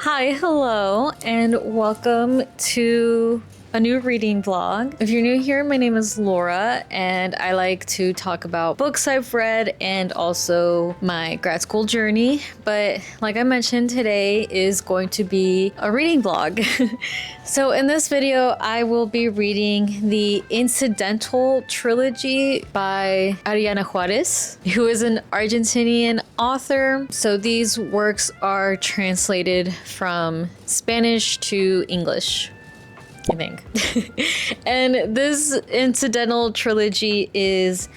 Hi, hello, and welcome to a new reading vlog. If you're new here, my name is Laura, and I like to talk about books I've read and also my grad school journey. But like I mentioned, today is going to be a reading vlog. So in this video, I will be reading the Incidental trilogy by Ariana Juarez, who is an Argentinian author. So these works are translated from Spanish to English, I think. And this incidental trilogy is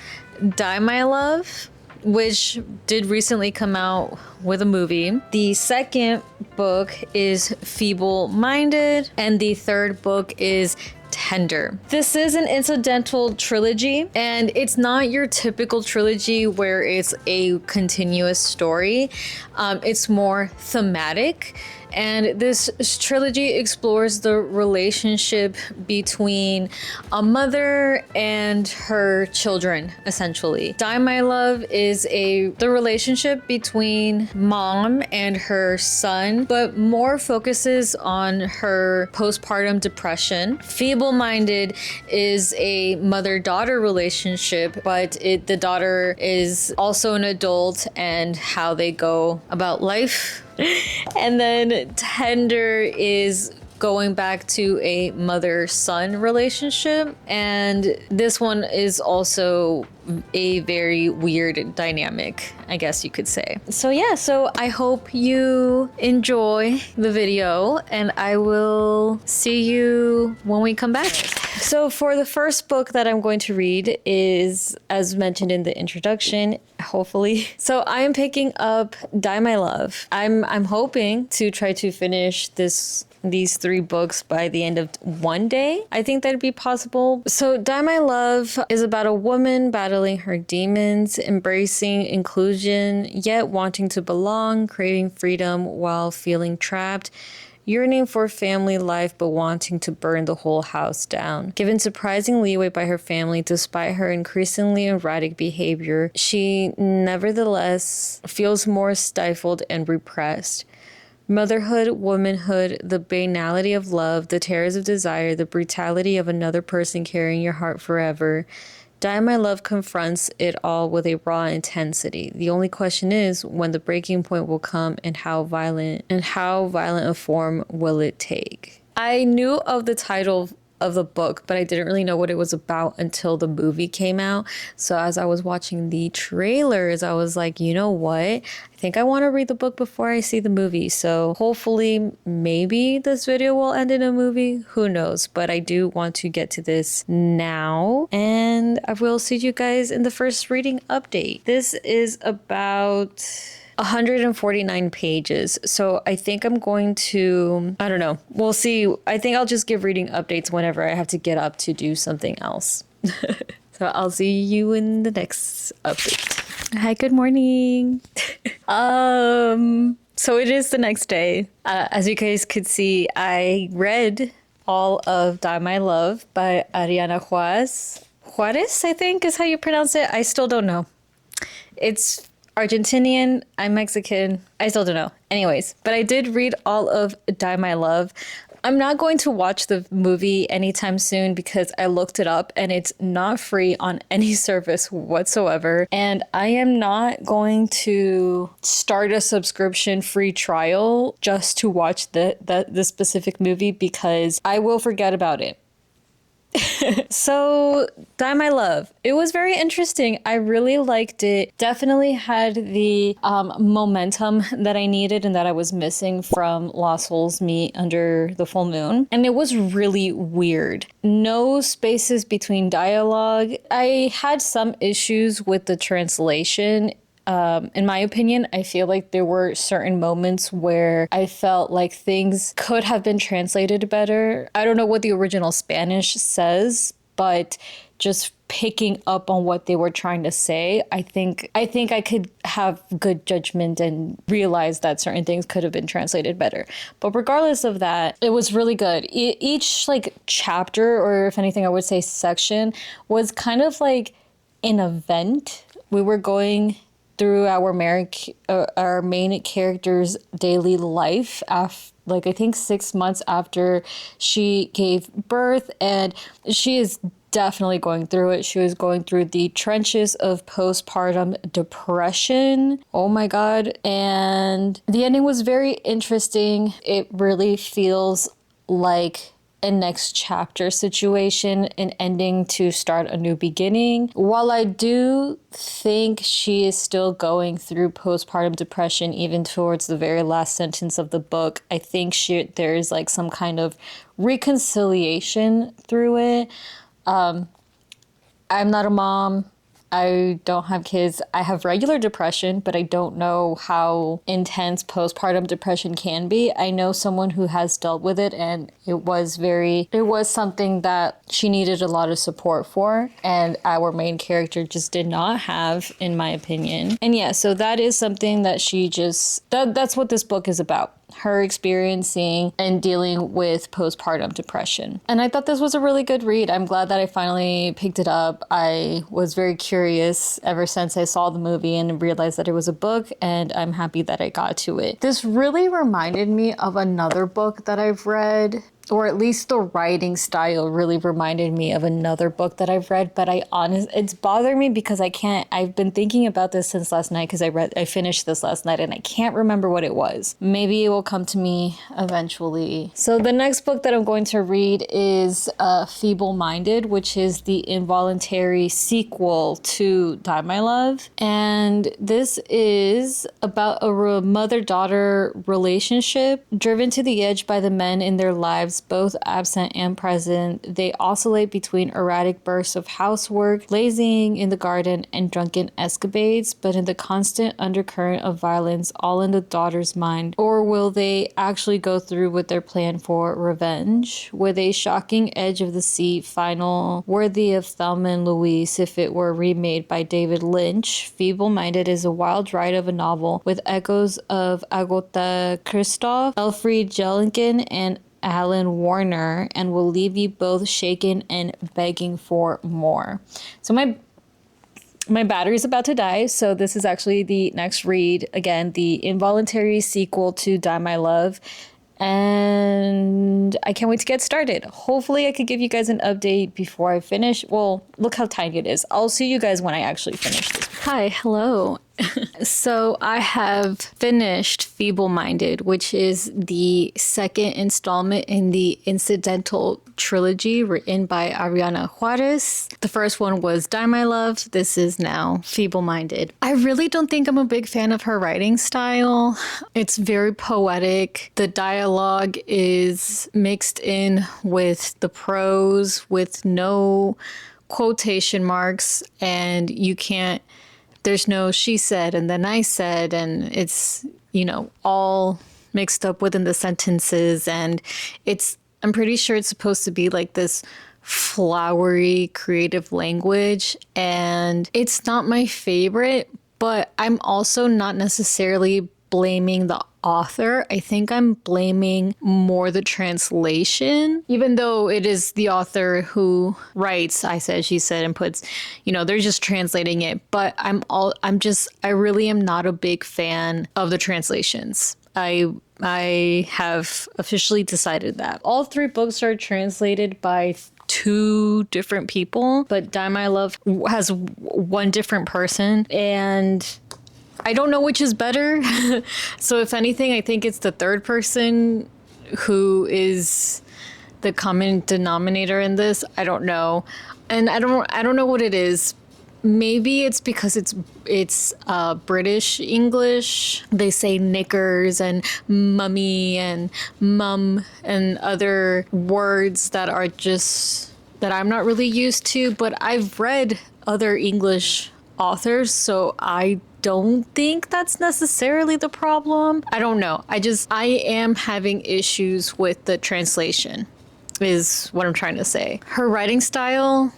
Die My Love, which did recently come out with a movie. The second book is Feeble Minded, and the third book is Tender. This is an incidental trilogy, and it's not your typical trilogy where it's a continuous story. It's more thematic. And this trilogy explores the relationship between a mother and her children, essentially. Die My Love is the relationship between mom and her son, but more focuses on her postpartum depression. Feeble Minded is a mother-daughter relationship, but the daughter is also an adult and how they go about life. And then Tender is going back to a mother-son relationship, and this one is also a very weird dynamic, I guess you could say. So yeah, so I hope you enjoy the video, and I will see you when we come back. So for the first book that I'm going to read is, as mentioned in the introduction, hopefully. So I am picking up Die My Love. I'm hoping to try to finish these three books by the end of one day. I think that'd be possible. So Die My Love is about a woman battling her demons, embracing inclusion, yet wanting to belong, craving freedom while feeling trapped, yearning for family life but wanting to burn the whole house down. Given surprising leeway by her family despite her increasingly erratic behavior, she nevertheless feels more stifled and repressed. Motherhood, womanhood, the banality of love, the terrors of desire, the brutality of another person carrying your heart forever. Die My Love confronts it all with a raw intensity. The only question is when the breaking point will come and how violent a form will it take. I knew of the title of the book, but I didn't really know what it was about until the movie came out. So as I was watching the trailers, I was like, you know what? I think I want to read the book before I see the movie. So hopefully, maybe this video will end in a movie. Who knows? But I do want to get to this now. And I will see you guys in the first reading update. This is about 149 pages. So I think I'm going to, I don't know. We'll see. I think I'll just give reading updates whenever I have to get up to do something else. So I'll see you in the next update. Hi, good morning. So it is the next day. As you guys could see, I read all of Die My Love by Ariana Juarez. Juarez, I think is how you pronounce it. I still don't know. It's Argentinian, I'm Mexican, I still don't know. Anyways, but I did read all of Die My Love. I'm not going to watch the movie anytime soon because I looked it up and it's not free on any service whatsoever. And I am not going to start a subscription free trial just to watch the specific movie because I will forget about it. So, Die My Love. It was very interesting. I really liked it. Definitely had the momentum that I needed and that I was missing from Lost Souls Meet Under the Full Moon. And it was really weird. No spaces between dialogue. I had some issues with the translation. In my opinion, I feel like there were certain moments where I felt like things could have been translated better. I don't know what the original Spanish says, but just picking up on what they were trying to say, I think I could have good judgment and realize that certain things could have been translated better. But regardless of that, it was really good. Each like chapter, or if anything, I would say section, was kind of like an event. We were going through our main character's daily life like I think 6 months after she gave birth, and she is definitely going through it. She was going through the trenches of postpartum depression. Oh my God. And the ending was very interesting. It really feels like a next chapter situation, an ending to start a new beginning. While I do think she is still going through postpartum depression, even towards the very last sentence of the book, I think there's like some kind of reconciliation through it. I'm not a mom. I don't have kids. I have regular depression, but I don't know how intense postpartum depression can be. I know someone who has dealt with it, and it was something that she needed a lot of support for, and our main character just did not have, in my opinion. And yeah, so that is something that that's what this book is about. Her experiencing and dealing with postpartum depression. And I thought this was a really good read. I'm glad that I finally picked it up. I was very curious ever since I saw the movie and realized that it was a book, and I'm happy that I got to it. This really reminded me of another book that I've read, or at least the writing style really reminded me of another book that I've read, but it's bothered me because I've been thinking about this since last night, because I finished this last night and I can't remember what it was. Maybe it will come to me eventually. So the next book that I'm going to read is Feeble-Minded, which is the involuntary sequel to Die My Love. And this is about a mother-daughter relationship driven to the edge by the men in their lives, both absent and present. They oscillate between erratic bursts of housework, lazying in the garden, and drunken escapades, but in the constant undercurrent of violence, all in the daughter's mind. Or will they actually go through with their plan for revenge? With a shocking edge of the seat final, worthy of Thelma and Louise if it were remade by David Lynch, Feeble-Minded is a wild ride of a novel with echoes of Agatha Christoph, Elfriede Jelinek, and Alan Warner, and will leave you both shaken and begging for more. So my battery's about to die, so this is actually the next read. Again, the involuntary sequel to Die My Love. And I can't wait to get started. Hopefully I could give you guys an update before I finish. Well, look how tiny it is. I'll see you guys when I actually finish this. Hi, hello. So I have finished Feeble-Minded, which is the second installment in the Incidental trilogy written by Ariana Juarez. The first one was Die My Love. This is now Feeble-Minded. I really don't think I'm a big fan of her writing style. It's very poetic. The dialogue is mixed in with the prose with no quotation marks, and there's no she said and then I said, and it's, all mixed up within the sentences. And I'm pretty sure it's supposed to be like this flowery creative language, and it's not my favorite, but I'm also not necessarily blaming the author. I think I'm blaming more the translation, even though it is the author who writes I said, she said, and puts, they're just translating it. But I really am not a big fan of the translations. I have officially decided that. All three books are translated by two different people, but Die My Love has one different person, and I don't know which is better. So if anything, I think it's the third person who is the common denominator in this. I don't know. And I don't know what it is. Maybe it's because it's British English. They say knickers and mummy and mum and other words that I'm not really used to, but I've read other English authors, so I don't think that's necessarily the problem. I don't know. I am having issues with the translation, is what I'm trying to say. Her writing style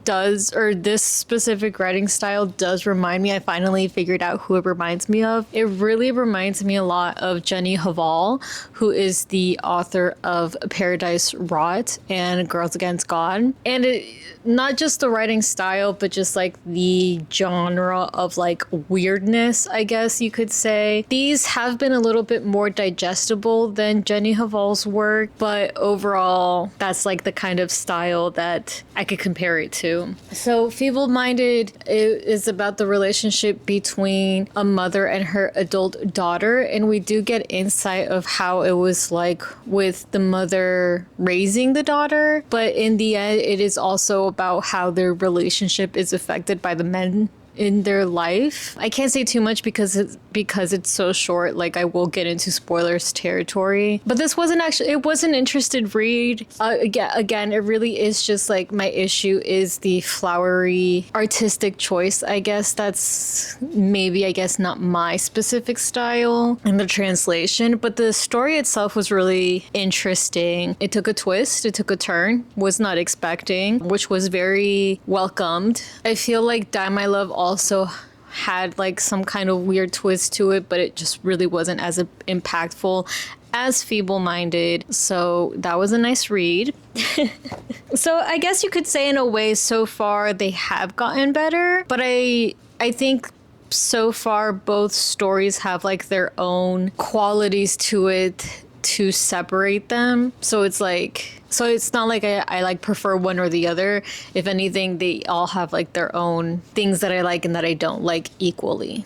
does, or this specific writing style does remind me, I finally figured out who it reminds me of. It really reminds me a lot of Jenny Haval, who is the author of Paradise Rot and Girls Against God. And it, not just the writing style, but just like the genre of like weirdness, I guess you could say. These have been a little bit more digestible than Jenny Haval's work, but overall, that's like the kind of style that I could compare it to. So Feeble-Minded is about the relationship between a mother and her adult daughter, and we do get insight of how it was like with the mother raising the daughter, but in the end, it is also about how their relationship is affected by the men in their life. I can't say too much because it's so short. Like, I will get into spoilers territory. But this wasn't actually, it was an interested read. Again, it really is just like, my issue is the flowery artistic choice. I guess that's maybe, I guess, not my specific style in the translation, but the story itself was really interesting. It took a twist, it took a turn, was not expecting, which was very welcomed. I feel like Die My Love also had like some kind of weird twist to it, but it just really wasn't as impactful as Feeble-Minded. So that was a nice read. So I guess you could say in a way so far they have gotten better, but I think so far both stories have like their own qualities to it to separate them. So it's like, so it's not like I like prefer one or the other. If anything, they all have like their own things that I like and that I don't like equally.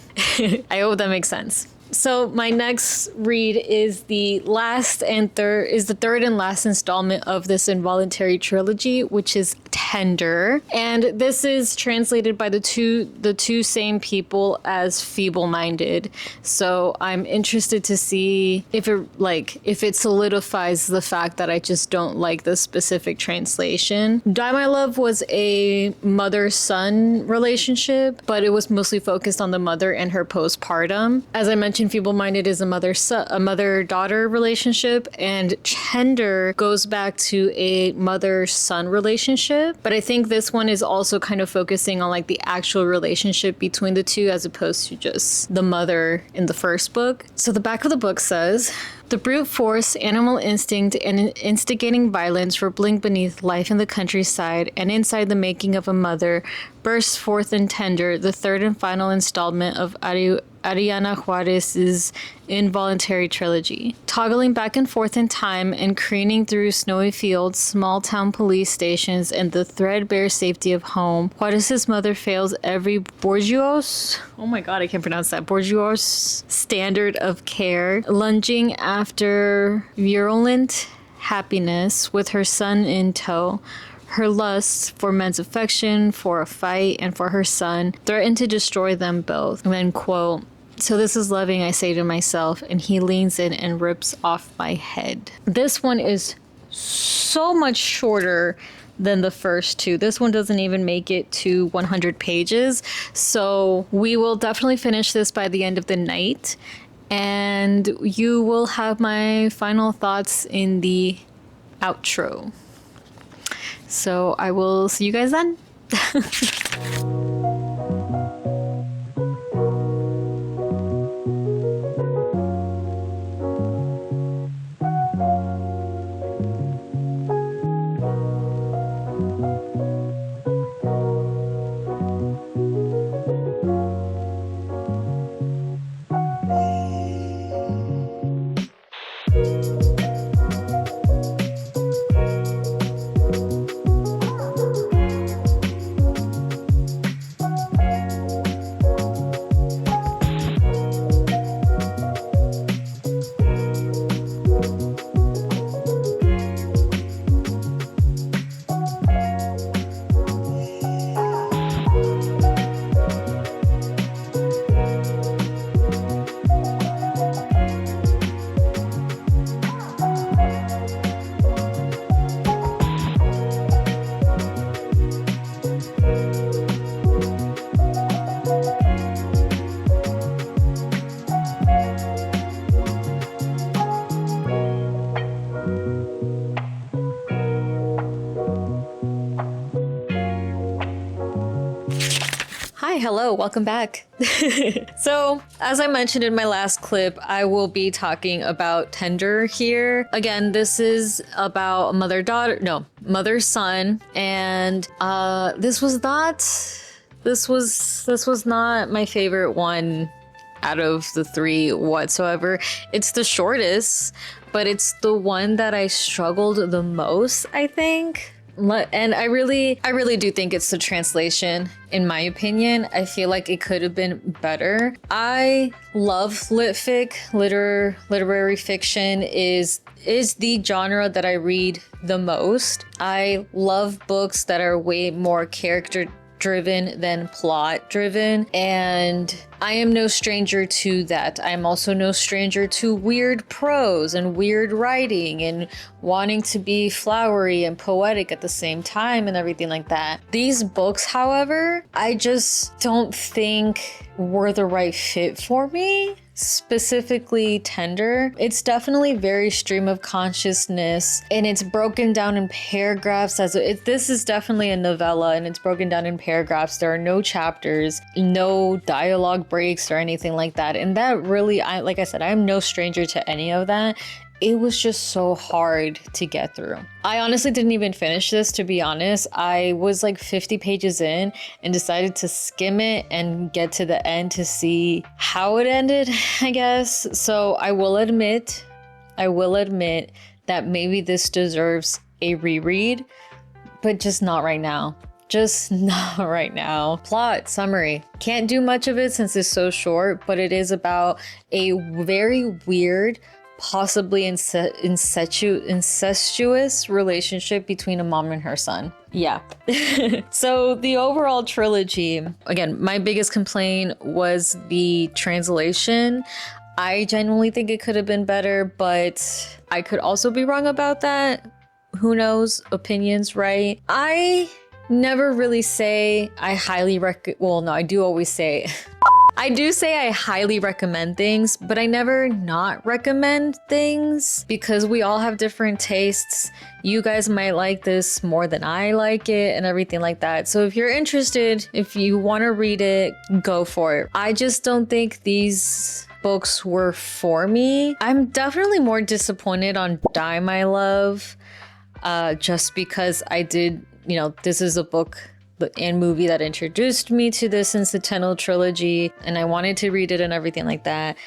I hope that makes sense. So my next read is the third and last installment of this involuntary trilogy, which is Tender. And this is translated by the two same people as Feeble-Minded. So I'm interested to see if it solidifies the fact that I just don't like the specific translation. Die My Love was a mother-son relationship, but it was mostly focused on the mother and her postpartum. As I mentioned, Feeble-Minded is a mother-daughter relationship, and Tender goes back to a mother-son relationship. But I think this one is also kind of focusing on like the actual relationship between the two as opposed to just the mother in the first book. So the back of the book says, the brute force, animal instinct, and instigating violence rippling beneath life in the countryside and inside the making of a mother bursts forth in Tender, the third and final installment of Ariana Juarez's involuntary trilogy. Toggling back and forth in time and careening through snowy fields, small town police stations, and the threadbare safety of home, Juarez's mother fails every bourgeois standard of care, lunging after virulent happiness with her son in tow. Her lust for men's affection, for a fight, and for her son threatened to destroy them both. And then, quote, so this is loving, I say to myself, and he leans in and rips off my head. This one is so much shorter than the first two. This one doesn't even make it to 100 pages. So we will definitely finish this by the end of the night. And you will have my final thoughts in the outro. So I will see you guys then. Hello, welcome back. So, as I mentioned in my last clip, I will be talking about Tender here. Again, this is about mother-son, and this was not my favorite one out of the three whatsoever. It's the shortest, but it's the one that I struggled the most, I think. And I really do think it's the translation, in my opinion. I feel like it could have been better. I love literary fiction is the genre that I read the most. I love books that are way more character driven than plot driven, and I am no stranger to that. I'm also no stranger to weird prose and weird writing and wanting to be flowery and poetic at the same time and everything like that. These books, however, I just don't think were the right fit for me. Specifically Tender. It's definitely very stream of consciousness, and it's broken down in paragraphs. This is definitely a novella, and it's broken down in paragraphs. There are no chapters, no dialogue breaks or anything like that. And that really, like I said, I'm no stranger to any of that. It was just so hard to get through. I honestly didn't even finish this, to be honest. I was like 50 pages in and decided to skim it and get to the end to see how it ended, I guess. So I will admit that maybe this deserves a reread, but just not right now. Just not right now. Plot summary. Can't do much of it since it's so short, but it is about a very weird, possibly incestuous relationship between a mom and her son. Yeah. So the overall trilogy, again, my biggest complaint was the translation. I genuinely think it could have been better, but I could also be wrong about that. Who knows? Opinions, right? I never really say I highly I do always say I do say I highly recommend things, but I never not recommend things because we all have different tastes. You guys might like this more than I like it and everything like that. So if you're interested, if you want to read it, go for it. I just don't think these books were for me. I'm definitely more disappointed on Die My Love, just because I did, this is a book and movie that introduced me to this incidental trilogy, and I wanted to read it and everything like that.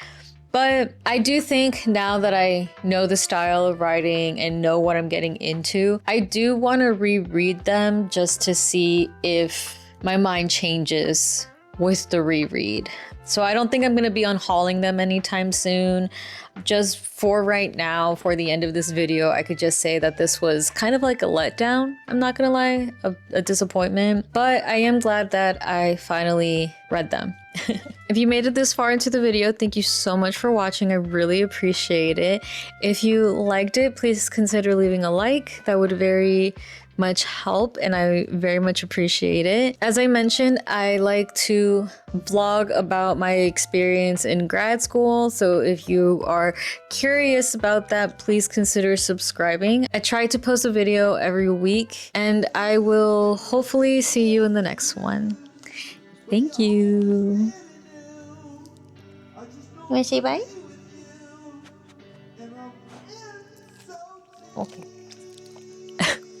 But I do think now that I know the style of writing and know what I'm getting into, I do want to reread them just to see if my mind changes with the reread. So I don't think I'm going to be unhauling them anytime soon. Just for right now, for the end of this video, I could just say that this was kind of like a letdown. I'm not going to lie, a disappointment, but I am glad that I finally read them. If you made it this far into the video, thank you so much for watching. I really appreciate it. If you liked it, please consider leaving a like. That would very much help, and I very much appreciate it. As I mentioned, I like to vlog about my experience in grad school, so if you are curious about that, please consider subscribing. I try to post a video every week, and I will hopefully see you in the next one. Thank you. Want to say bye? Okay.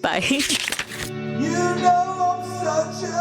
Bye. You know I'm such a